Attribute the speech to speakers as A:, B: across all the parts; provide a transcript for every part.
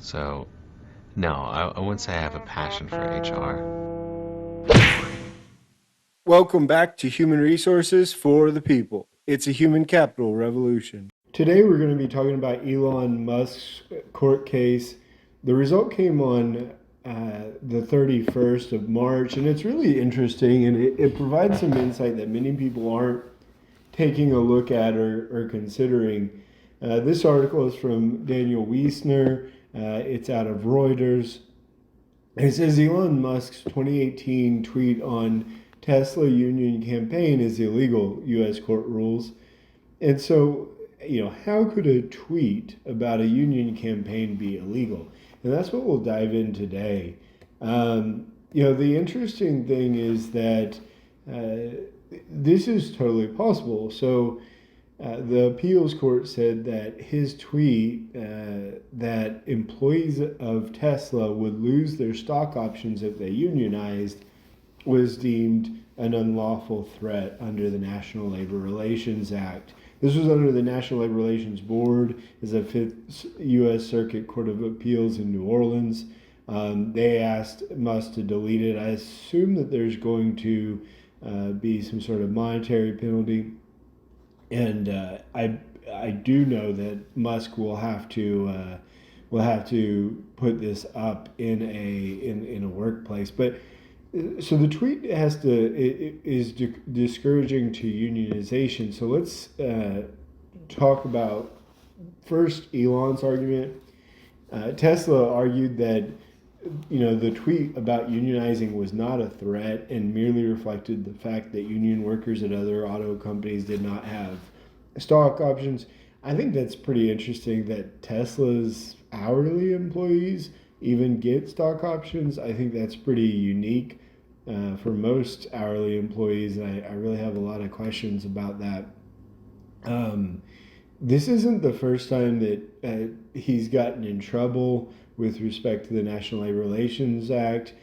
A: So, no, I wouldn't say I have a passion for HR.
B: Welcome back to Human Resources for the People. It's a human capital revolution. Today we're going to be talking about Elon Musk's court case. The result came on the 31st of March, and it's really interesting, and it provides some insight that many people aren't taking a look at or considering. This article is from Daniel Wiesner. It's out of Reuters. It says Elon Musk's 2018 tweet on Tesla union campaign is illegal, U.S. court rules. And so, how could a tweet about a union campaign be illegal? And that's what we'll dive in today. The interesting thing is that this is totally possible. So, the appeals court said that his tweet that employees of Tesla would lose their stock options if they unionized was deemed an unlawful threat under the National Labor Relations Act. This was under the National Labor Relations Board, is a Fifth U.S. Circuit Court of Appeals in New Orleans. They asked Musk to delete it. I assume that there's going to be some sort of monetary penalty. And I do know that Musk will have to put this up in a workplace. But so the tweet is discouraging to unionization. So let's talk about first Elon's argument. Tesla argued that the tweet about unionizing was not a threat and merely reflected the fact that union workers at other auto companies did not have stock options. I think that's pretty interesting that Tesla's hourly employees even get stock options. I think that's pretty unique for most hourly employees, and I really have a lot of questions about that. This isn't the first time that he's gotten in trouble with respect to the National Labor Relations Act.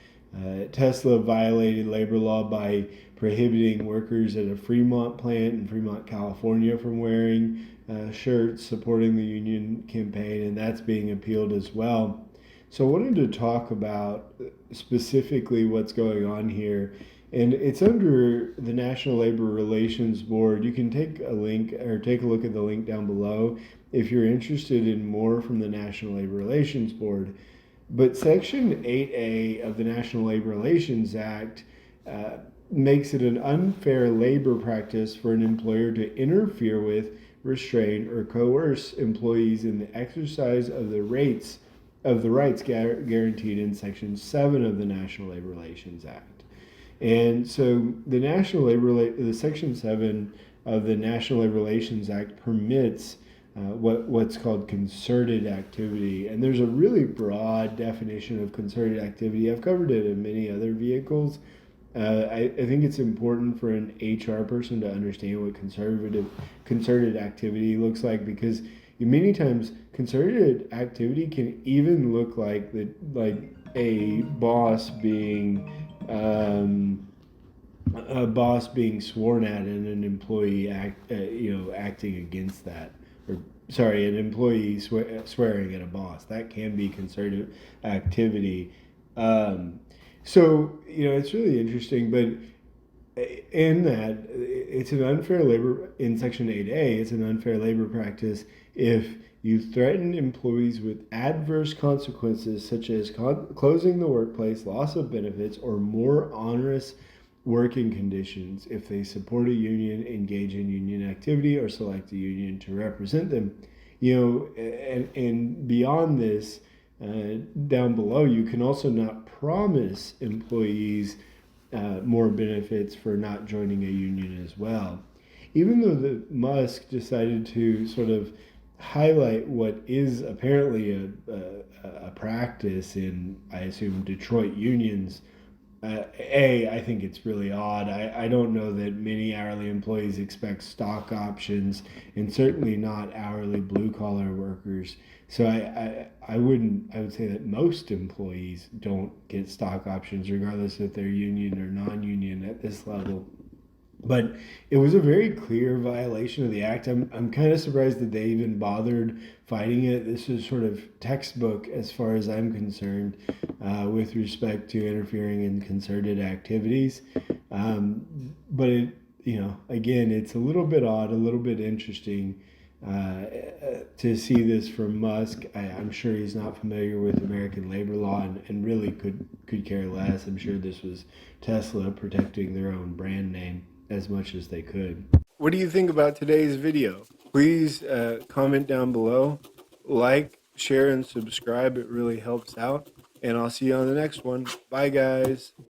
B: Tesla violated labor law by prohibiting workers at a Fremont plant in Fremont, California from wearing shirts supporting the union campaign, and that's being appealed as well. So I wanted to talk about specifically what's going on here. And it's under the National Labor Relations Board. You can take a look at the link down below if you're interested in more from the National Labor Relations Board. But Section 8A of the National Labor Relations Act makes it an unfair labor practice for an employer to interfere with, restrain, or coerce employees in the exercise of the rights guaranteed in Section 7 of the National Labor Relations Act. And so the Section 7 of the National Labor Relations Act permits what's called concerted activity. And there's a really broad definition of concerted activity. I've covered it in many other vehicles. I think it's important for an HR person to understand what concerted activity looks like, because many times concerted activity can even look like a boss being sworn at and an employee acting against that, or sorry, an employee swearing at a boss. That can be concerted activity. So it's really interesting, but in that it's an unfair labor in Section 8A. It's an unfair labor practice if you threaten employees with adverse consequences such as closing the workplace, loss of benefits, or more onerous working conditions if they support a union, engage in union activity, or select a union to represent them. And beyond this, down below, you can also not promise employees more benefits for not joining a union as well. Even though the Musk decided to sort of highlight what is apparently a practice in, I assume, Detroit unions, I think it's really odd. I don't know that many hourly employees expect stock options, and certainly not hourly blue collar workers. So I would say that most employees don't get stock options, regardless if they're union or non-union at this level. But it was a very clear violation of the act. I'm kind of surprised that they even bothered fighting it. This is sort of textbook, as far as I'm concerned, with respect to interfering in concerted activities. But again, it's a little bit odd, a little bit interesting to see this from Musk. I'm sure he's not familiar with American labor law and really could care less. I'm sure this was Tesla protecting their own brand name as much as they could. What do you think about today's video? Please comment down below, like, share, and subscribe. It really helps out. And I'll see you on the next one. Bye, guys.